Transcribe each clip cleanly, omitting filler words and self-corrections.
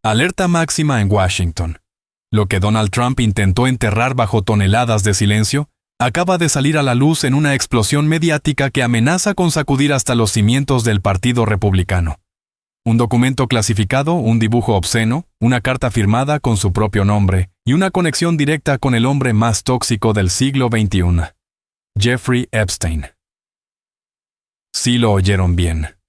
Alerta máxima en Washington. Lo que Donald Trump intentó enterrar bajo toneladas de silencio, acaba de salir a la luz en una explosión mediática que amenaza con sacudir hasta los cimientos del Partido Republicano. Un documento clasificado, un dibujo obsceno, una carta firmada con su propio nombre y una conexión directa con el hombre más tóxico del siglo XXI, Jeffrey Epstein. Sí lo oyeron bien.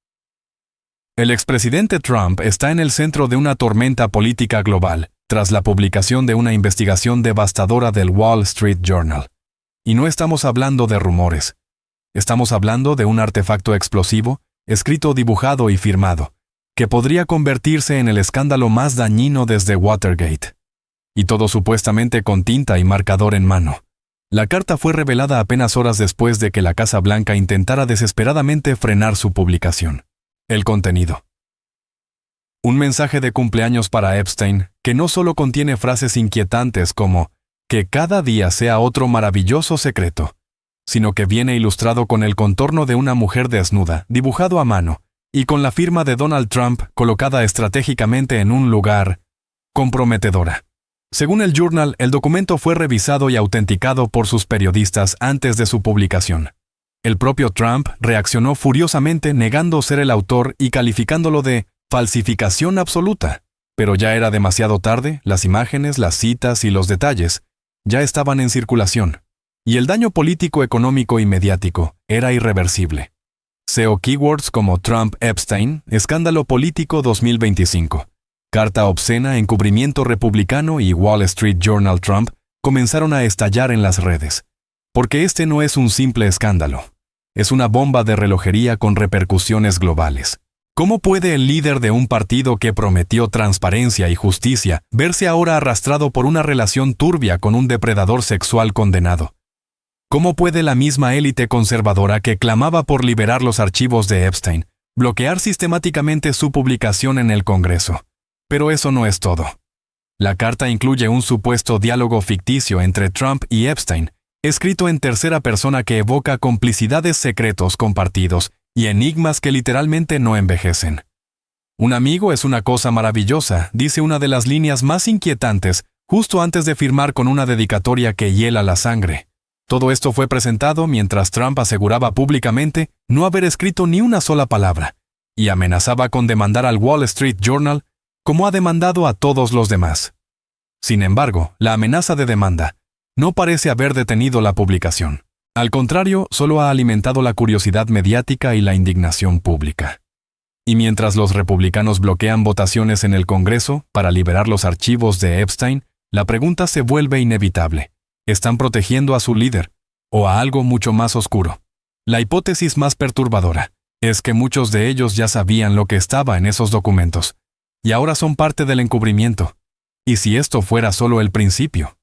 El expresidente Trump está en el centro de una tormenta política global, tras la publicación de una investigación devastadora del Wall Street Journal. Y no estamos hablando de rumores. Estamos hablando de un artefacto explosivo, escrito, dibujado y firmado, que podría convertirse en el escándalo más dañino desde Watergate. Y todo supuestamente con tinta y marcador en mano. La carta fue revelada apenas horas después de que la Casa Blanca intentara desesperadamente frenar su publicación. El contenido. Un mensaje de cumpleaños para Epstein, que no solo contiene frases inquietantes como «que cada día sea otro maravilloso secreto», sino que viene ilustrado con el contorno de una mujer desnuda, dibujado a mano, y con la firma de Donald Trump colocada estratégicamente en un lugar comprometedora. Según el Journal, el documento fue revisado y autenticado por sus periodistas antes de su publicación. El propio Trump reaccionó furiosamente negando ser el autor y calificándolo de falsificación absoluta. Pero ya era demasiado tarde, las imágenes, las citas y los detalles ya estaban en circulación. Y el daño político, económico y mediático era irreversible. SEO keywords como Trump Epstein, escándalo político 2025, carta obscena, encubrimiento republicano y Wall Street Journal Trump comenzaron a estallar en las redes. Porque este no es un simple escándalo. Es una bomba de relojería con repercusiones globales. ¿Cómo puede el líder de un partido que prometió transparencia y justicia verse ahora arrastrado por una relación turbia con un depredador sexual condenado? ¿Cómo puede la misma élite conservadora que clamaba por liberar los archivos de Epstein bloquear sistemáticamente su publicación en el Congreso? Pero eso no es todo. La carta incluye un supuesto diálogo ficticio entre Trump y Epstein, escrito en tercera persona que evoca complicidades, secretos compartidos y enigmas que literalmente no envejecen. Un amigo es una cosa maravillosa, dice una de las líneas más inquietantes, justo antes de firmar con una dedicatoria que hiela la sangre. Todo esto fue presentado mientras Trump aseguraba públicamente no haber escrito ni una sola palabra, y amenazaba con demandar al Wall Street Journal como ha demandado a todos los demás. Sin embargo, la amenaza de demanda no parece haber detenido la publicación. Al contrario, solo ha alimentado la curiosidad mediática y la indignación pública. Y mientras los republicanos bloquean votaciones en el Congreso para liberar los archivos de Epstein, la pregunta se vuelve inevitable. ¿Están protegiendo a su líder? ¿O a algo mucho más oscuro? La hipótesis más perturbadora es que muchos de ellos ya sabían lo que estaba en esos documentos, y ahora son parte del encubrimiento. ¿Y si esto fuera solo el principio?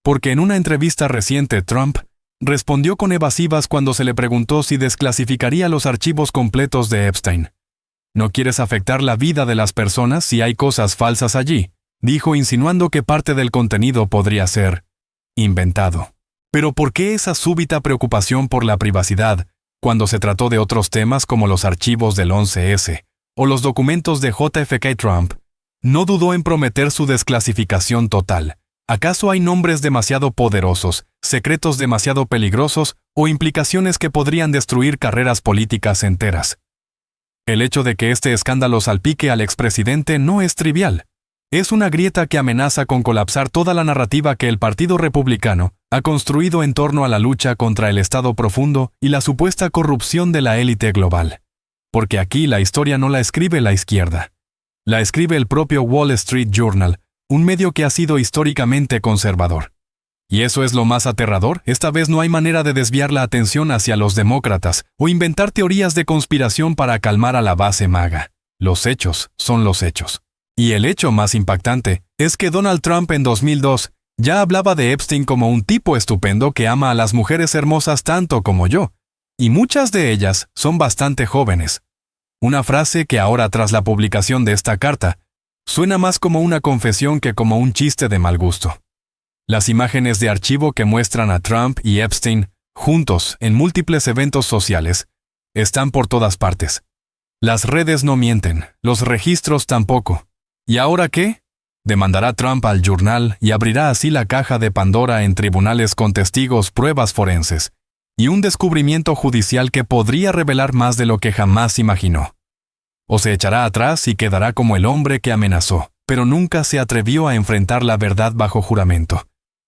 Porque en una entrevista reciente Trump respondió con evasivas cuando se le preguntó si desclasificaría los archivos completos de Epstein. «¿No quieres afectar la vida de las personas si hay cosas falsas allí?», dijo, insinuando que parte del contenido podría ser inventado. Pero ¿por qué esa súbita preocupación por la privacidad cuando se trató de otros temas como los archivos del 11S o los documentos de JFK? Trump no dudó en prometer su desclasificación total. ¿Acaso hay nombres demasiado poderosos, secretos demasiado peligrosos o implicaciones que podrían destruir carreras políticas enteras? El hecho de que este escándalo salpique al expresidente no es trivial. Es una grieta que amenaza con colapsar toda la narrativa que el Partido Republicano ha construido en torno a la lucha contra el Estado profundo y la supuesta corrupción de la élite global. Porque aquí la historia no la escribe la izquierda. La escribe el propio Wall Street Journal, un medio que ha sido históricamente conservador. Y eso es lo más aterrador. Esta vez no hay manera de desviar la atención hacia los demócratas o inventar teorías de conspiración para calmar a la base MAGA. Los hechos son los hechos. Y el hecho más impactante es que Donald Trump en 2002 ya hablaba de Epstein como un tipo estupendo que ama a las mujeres hermosas tanto como yo, y muchas de ellas son bastante jóvenes. Una frase que ahora, tras la publicación de esta carta, suena más como una confesión que como un chiste de mal gusto. Las imágenes de archivo que muestran a Trump y Epstein juntos en múltiples eventos sociales están por todas partes. Las redes no mienten, los registros tampoco. ¿Y ahora qué? Demandará Trump al Journal y abrirá así la caja de Pandora en tribunales con testigos, pruebas forenses y un descubrimiento judicial que podría revelar más de lo que jamás imaginó. O se echará atrás y quedará como el hombre que amenazó, pero nunca se atrevió a enfrentar la verdad bajo juramento.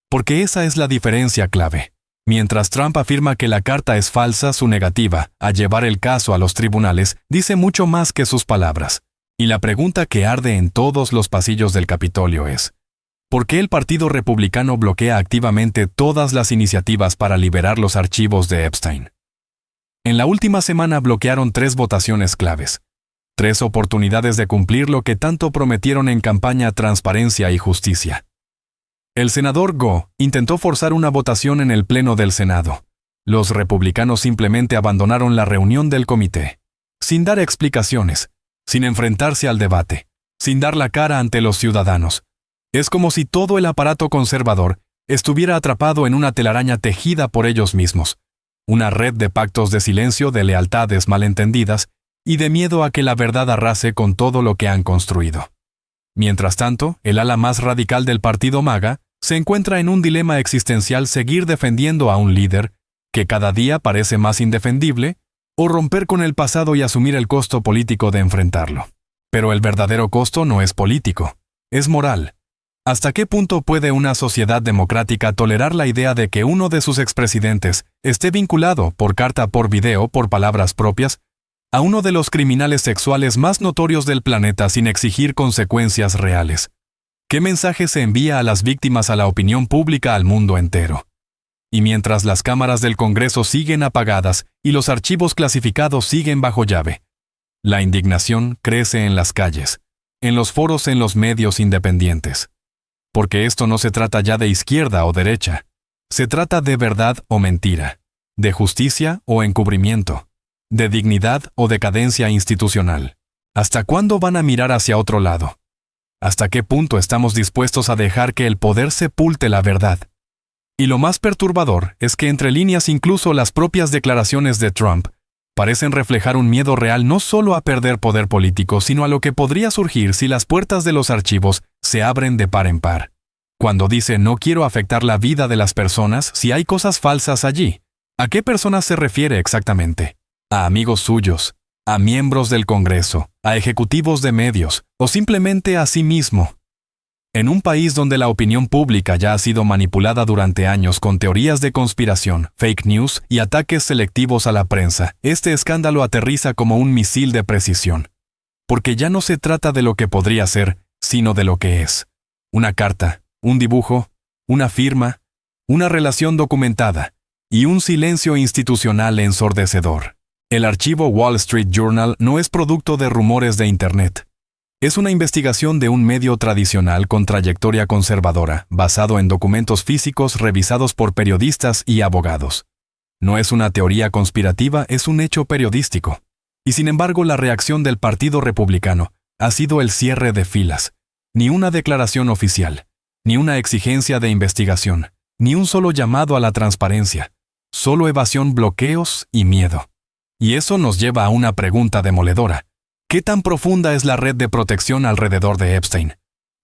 Porque esa es la diferencia clave. Mientras Trump afirma que la carta es falsa, su negativa a llevar el caso a los tribunales dice mucho más que sus palabras. Y la pregunta que arde en todos los pasillos del Capitolio es: ¿por qué el Partido Republicano bloquea activamente todas las iniciativas para liberar los archivos de Epstein? En la última semana bloquearon 3 votaciones claves. 3 oportunidades de cumplir lo que tanto prometieron en campaña: transparencia y justicia. El senador Go intentó forzar una votación en el Pleno del Senado. Los republicanos simplemente abandonaron la reunión del comité, sin dar explicaciones, sin enfrentarse al debate, sin dar la cara ante los ciudadanos. Es como si todo el aparato conservador estuviera atrapado en una telaraña tejida por ellos mismos, una red de pactos de silencio, de lealtades malentendidas y de miedo a que la verdad arrase con todo lo que han construido. Mientras tanto, el ala más radical del partido MAGA se encuentra en un dilema existencial: seguir defendiendo a un líder que cada día parece más indefendible, o romper con el pasado y asumir el costo político de enfrentarlo. Pero el verdadero costo no es político, es moral. ¿Hasta qué punto puede una sociedad democrática tolerar la idea de que uno de sus expresidentes esté vinculado, por carta, por video, por palabras propias, a uno de los criminales sexuales más notorios del planeta sin exigir consecuencias reales? ¿Qué mensaje se envía a las víctimas, a la opinión pública, al mundo entero? Y mientras las cámaras del Congreso siguen apagadas y los archivos clasificados siguen bajo llave, la indignación crece en las calles, en los foros, en los medios independientes. Porque esto no se trata ya de izquierda o derecha, se trata de verdad o mentira, de justicia o encubrimiento, de dignidad o decadencia institucional. ¿Hasta cuándo van a mirar hacia otro lado? ¿Hasta qué punto estamos dispuestos a dejar que el poder sepulte la verdad? Y lo más perturbador es que entre líneas incluso las propias declaraciones de Trump parecen reflejar un miedo real no solo a perder poder político, sino a lo que podría surgir si las puertas de los archivos se abren de par en par. Cuando dice no quiero afectar la vida de las personas si hay cosas falsas allí, ¿a qué personas se refiere exactamente? ¿A amigos suyos? ¿A miembros del Congreso? ¿A ejecutivos de medios? ¿O simplemente a sí mismo? En un país donde la opinión pública ya ha sido manipulada durante años con teorías de conspiración, fake news y ataques selectivos a la prensa, este escándalo aterriza como un misil de precisión. Porque ya no se trata de lo que podría ser, sino de lo que es. Una carta, un dibujo, una firma, una relación documentada y un silencio institucional ensordecedor. El archivo Wall Street Journal no es producto de rumores de Internet. Es una investigación de un medio tradicional con trayectoria conservadora, basado en documentos físicos revisados por periodistas y abogados. No es una teoría conspirativa, es un hecho periodístico. Y sin embargo, la reacción del Partido Republicano ha sido el cierre de filas. Ni una declaración oficial, ni una exigencia de investigación, ni un solo llamado a la transparencia. Solo evasión, bloqueos y miedo. Y eso nos lleva a una pregunta demoledora. ¿Qué tan profunda es la red de protección alrededor de Epstein?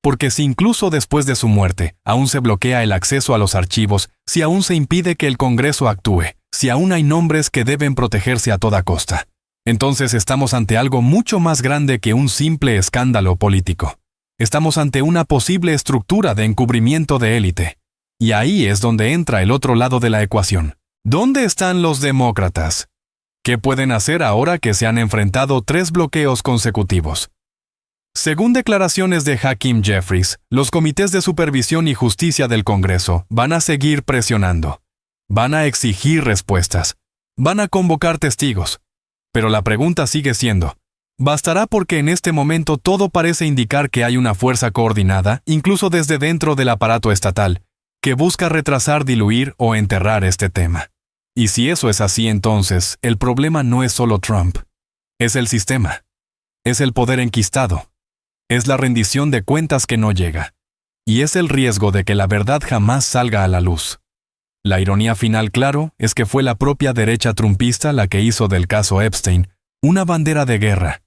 Porque si incluso después de su muerte aún se bloquea el acceso a los archivos, si aún se impide que el Congreso actúe, si aún hay nombres que deben protegerse a toda costa, entonces estamos ante algo mucho más grande que un simple escándalo político. Estamos ante una posible estructura de encubrimiento de élite. Y ahí es donde entra el otro lado de la ecuación. ¿Dónde están los demócratas? ¿Qué pueden hacer ahora que se han enfrentado 3 bloqueos consecutivos? Según declaraciones de Hakeem Jeffries, los comités de supervisión y justicia del Congreso van a seguir presionando. Van a exigir respuestas. Van a convocar testigos. Pero la pregunta sigue siendo, ¿bastará? Porque en este momento todo parece indicar que hay una fuerza coordinada, incluso desde dentro del aparato estatal, que busca retrasar, diluir o enterrar este tema. Y si eso es así, entonces, el problema no es solo Trump. Es el sistema. Es el poder enquistado. Es la rendición de cuentas que no llega. Y es el riesgo de que la verdad jamás salga a la luz. La ironía final, claro, es que fue la propia derecha trumpista la que hizo del caso Epstein una bandera de guerra.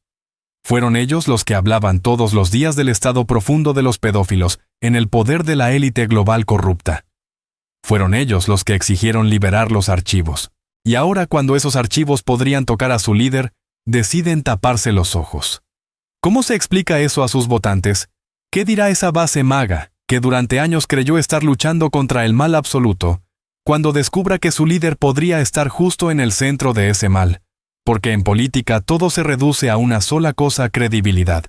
Fueron ellos los que hablaban todos los días del estado profundo de los pedófilos en el poder de la élite global corrupta. Fueron ellos los que exigieron liberar los archivos. Y ahora, cuando esos archivos podrían tocar a su líder, deciden taparse los ojos. ¿Cómo se explica eso a sus votantes? ¿Qué dirá esa base MAGA, que durante años creyó estar luchando contra el mal absoluto, cuando descubra que su líder podría estar justo en el centro de ese mal? Porque en política todo se reduce a una sola cosa: credibilidad.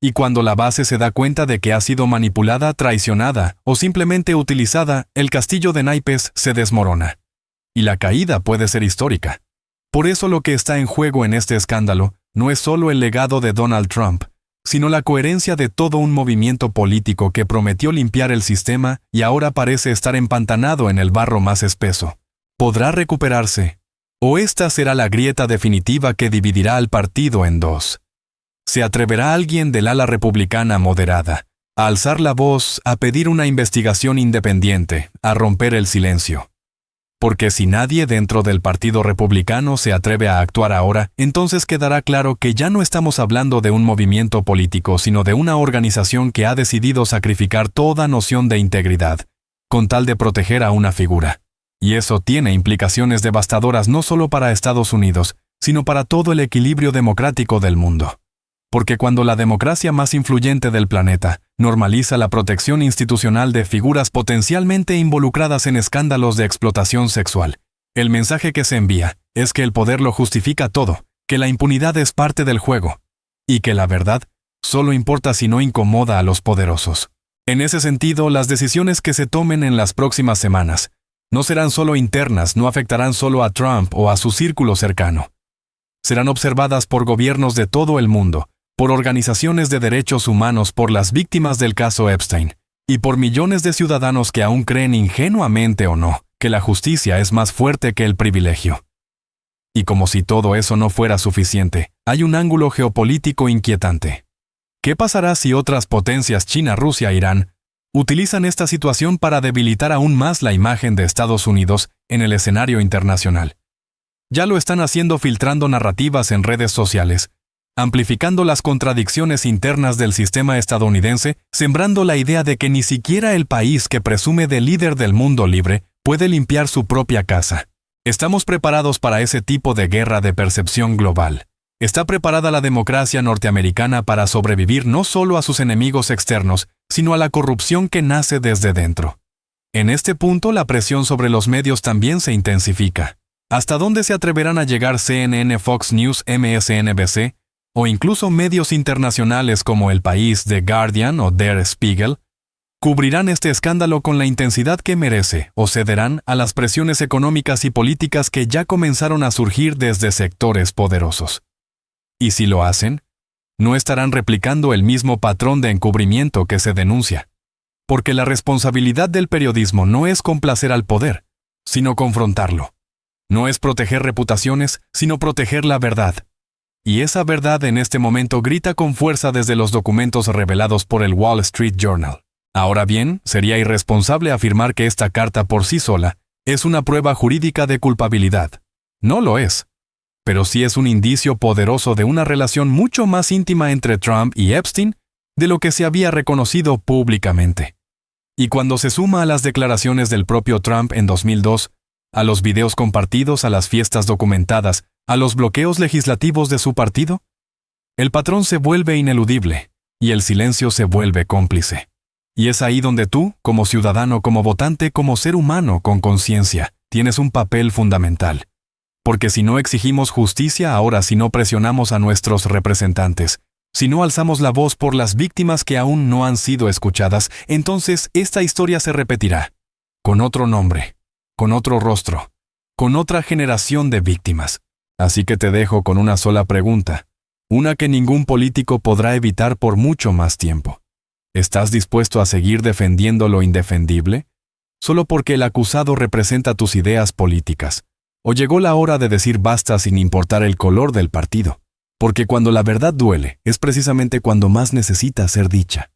Y cuando la base se da cuenta de que ha sido manipulada, traicionada o simplemente utilizada, el castillo de naipes se desmorona. Y la caída puede ser histórica. Por eso lo que está en juego en este escándalo no es solo el legado de Donald Trump, sino la coherencia de todo un movimiento político que prometió limpiar el sistema y ahora parece estar empantanado en el barro más espeso. ¿Podrá recuperarse? ¿O esta será la grieta definitiva que dividirá al partido en dos? ¿Se atreverá alguien del ala republicana moderada a alzar la voz, a pedir una investigación independiente, a romper el silencio? Porque si nadie dentro del Partido Republicano se atreve a actuar ahora, entonces quedará claro que ya no estamos hablando de un movimiento político, sino de una organización que ha decidido sacrificar toda noción de integridad, con tal de proteger a una figura. Y eso tiene implicaciones devastadoras no solo para Estados Unidos, sino para todo el equilibrio democrático del mundo. Porque cuando la democracia más influyente del planeta normaliza la protección institucional de figuras potencialmente involucradas en escándalos de explotación sexual, el mensaje que se envía es que el poder lo justifica todo, que la impunidad es parte del juego, y que la verdad solo importa si no incomoda a los poderosos. En ese sentido, las decisiones que se tomen en las próximas semanas no serán solo internas, no afectarán solo a Trump o a su círculo cercano. Serán observadas por gobiernos de todo el mundo, por organizaciones de derechos humanos, por las víctimas del caso Epstein, y por millones de ciudadanos que aún creen, ingenuamente o no, que la justicia es más fuerte que el privilegio. Y como si todo eso no fuera suficiente, hay un ángulo geopolítico inquietante. ¿Qué pasará si otras potencias, China, Rusia, Irán, utilizan esta situación para debilitar aún más la imagen de Estados Unidos en el escenario internacional? Ya lo están haciendo filtrando narrativas en redes sociales, amplificando las contradicciones internas del sistema estadounidense, sembrando la idea de que ni siquiera el país que presume de líder del mundo libre puede limpiar su propia casa. ¿Estamos preparados para ese tipo de guerra de percepción global? ¿Está preparada la democracia norteamericana para sobrevivir no solo a sus enemigos externos, sino a la corrupción que nace desde dentro? En este punto, la presión sobre los medios también se intensifica. ¿Hasta dónde se atreverán a llegar CNN, Fox News, MSNBC, o incluso medios internacionales como El País, The Guardian o Der Spiegel? ¿Cubrirán este escándalo con la intensidad que merece o cederán a las presiones económicas y políticas que ya comenzaron a surgir desde sectores poderosos? Y si lo hacen, no estarán replicando el mismo patrón de encubrimiento que se denuncia. Porque la responsabilidad del periodismo no es complacer al poder, sino confrontarlo. No es proteger reputaciones, sino proteger la verdad. Y esa verdad en este momento grita con fuerza desde los documentos revelados por el Wall Street Journal. Ahora bien, sería irresponsable afirmar que esta carta por sí sola es una prueba jurídica de culpabilidad. No lo es. Pero sí es un indicio poderoso de una relación mucho más íntima entre Trump y Epstein de lo que se había reconocido públicamente. Y cuando se suma a las declaraciones del propio Trump en 2002, a los videos compartidos, a las fiestas documentadas, a los bloqueos legislativos de su partido, el patrón se vuelve ineludible y el silencio se vuelve cómplice. Y es ahí donde tú, como ciudadano, como votante, como ser humano con conciencia, tienes un papel fundamental. Porque si no exigimos justicia ahora, si no presionamos a nuestros representantes, si no alzamos la voz por las víctimas que aún no han sido escuchadas, entonces esta historia se repetirá, con otro nombre, con otro rostro, con otra generación de víctimas. Así que te dejo con una sola pregunta, una que ningún político podrá evitar por mucho más tiempo. ¿Estás dispuesto a seguir defendiendo lo indefendible? ¿Solo porque el acusado representa tus ideas políticas? ¿O llegó la hora de decir basta sin importar el color del partido? Porque cuando la verdad duele, es precisamente cuando más necesita ser dicha.